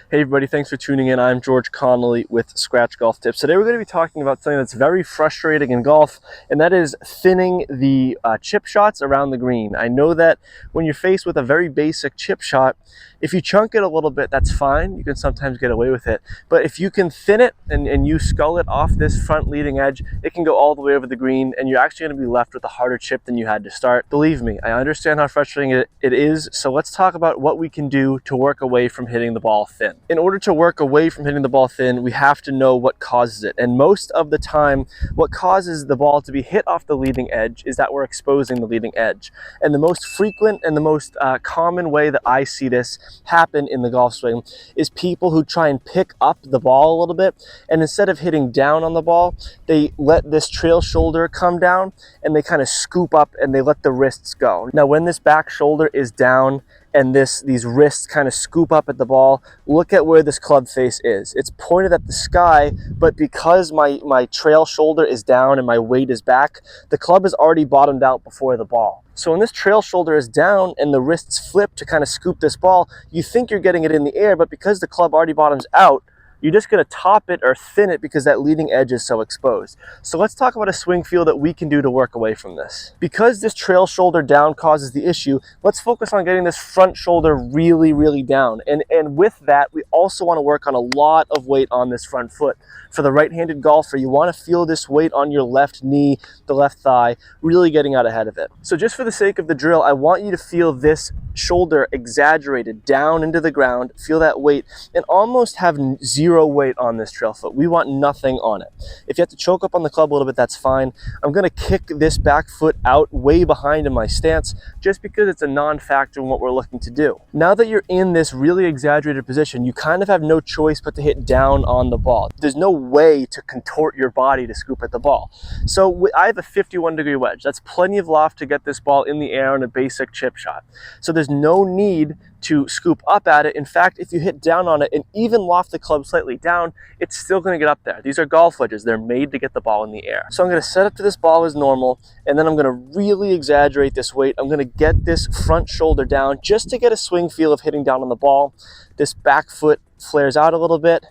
Hey everybody, thanks for tuning in. I'm George Connolly with Scratch Golf Tips. Today we're going to be talking about something that's very frustrating in golf, and that is thinning the chip shots around the green. I know that when you're faced with a very basic chip shot, if you chunk it a little bit, that's fine. You can sometimes get away with it. But if you can thin it and you scull it off this front leading edge, it can go all the way over the green, and you're actually going to be left with a harder chip than you had to start. Believe me, I understand how frustrating it is, so let's talk about what we can do to work away from hitting the ball thin. In order to work away from hitting the ball thin, we have to know what causes it. And most of the time, what causes the ball to be hit off the leading edge is that we're exposing the leading edge. And the most frequent and the most common way that I see this happen in the golf swing is people who try and pick up the ball a little bit, and instead of hitting down on the ball, they let this trail shoulder come down and they kind of scoop up and they let the wrists go. Now, when this back shoulder is down and these wrists kind of scoop up at the ball, look at where this club face is. It's pointed at the sky, but because my trail shoulder is down and my weight is back, the club is already bottomed out before the ball. So when this trail shoulder is down and the wrists flip to kind of scoop this ball, you think you're getting it in the air, but because the club already bottoms out, you're just going to top it or thin it because that leading edge is so exposed. So let's talk about a swing feel that we can do to work away from this. Because this trail shoulder down causes the issue, let's focus on getting this front shoulder really, really down. And with that, we also want to work on a lot of weight on this front foot. For the right-handed golfer, you want to feel this weight on your left knee, the left thigh, really getting out ahead of it. So just for the sake of the drill, I want you to feel this shoulder exaggerated down into the ground, feel that weight, and almost have zero weight on this trail foot. We want nothing on it. If you have to choke up on the club a little bit, that's fine. I'm going to kick this back foot out way behind in my stance just because it's a non-factor in what we're looking to do. Now that you're in this really exaggerated position, you kind of have no choice but to hit down on the ball. There's no way to contort your body to scoop at the ball. So I have a 51-degree wedge. That's plenty of loft to get this ball in the air on a basic chip shot. So there's no need to scoop up at it. In fact, if you hit down on it and even loft the club slightly down, it's still going to get up there. These are golf wedges. They're made to get the ball in the air. So I'm going to set up to this ball as normal, and then I'm going to really exaggerate this weight. I'm going to get this front shoulder down just to get a swing feel of hitting down on the ball. This back foot flares out a little bit,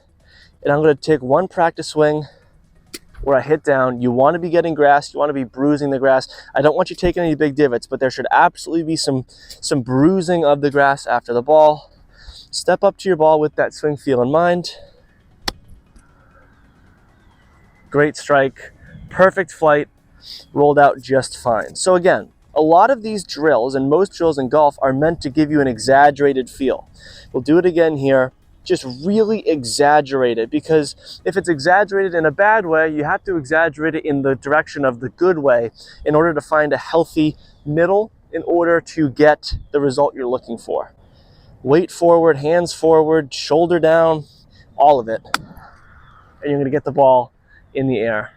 and I'm going to take one practice swing where I hit down. You want to be getting grass, you want to be bruising the grass. I don't want you taking any big divots, but there should absolutely be some bruising of the grass after the ball. Step up to your ball with that swing feel in mind. Great strike, perfect flight, rolled out just fine. So again, a lot of these drills and most drills in golf are meant to give you an exaggerated feel. We'll do it again here. Just really exaggerate it, because if it's exaggerated in a bad way, you have to exaggerate it in the direction of the good way in order to find a healthy middle in order to get the result you're looking for. Weight forward, hands forward, shoulder down, all of it. And you're going to get the ball in the air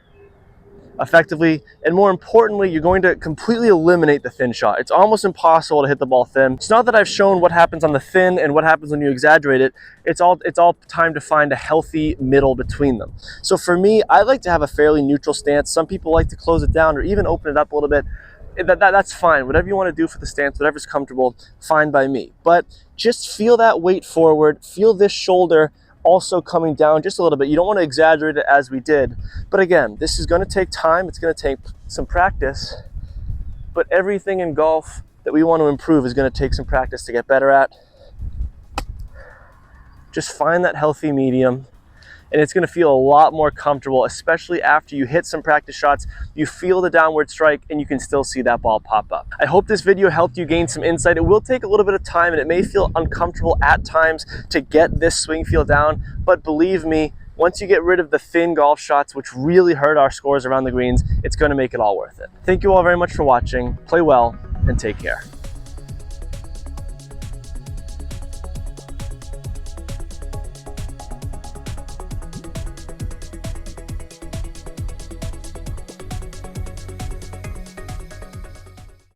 effectively, and more importantly, you're going to completely eliminate the thin shot. It's almost impossible to hit the ball thin. It's not that I've shown what happens on the thin and what happens when you exaggerate it. It's all time to find a healthy middle between them. So for me, I like to have a fairly neutral stance. Some people like to close it down or even open it up a little bit. That's fine. Whatever you want to do for the stance, whatever's comfortable, fine by me. But just feel that weight forward, feel this shoulder also coming down just a little bit. You don't want to exaggerate it as we did. But again, this is going to take time. It's going to take some practice. But everything in golf that we want to improve is going to take some practice to get better at. Just find that healthy medium, and it's going to feel a lot more comfortable, especially after you hit some practice shots. You feel the downward strike and you can still see that ball pop up. I hope this video helped you gain some insight. It will take a little bit of time and it may feel uncomfortable at times to get this swing feel down, but believe me, once you get rid of the thin golf shots, which really hurt our scores around the greens, it's going to make it all worth it. Thank you all very much for watching. Play well and take care.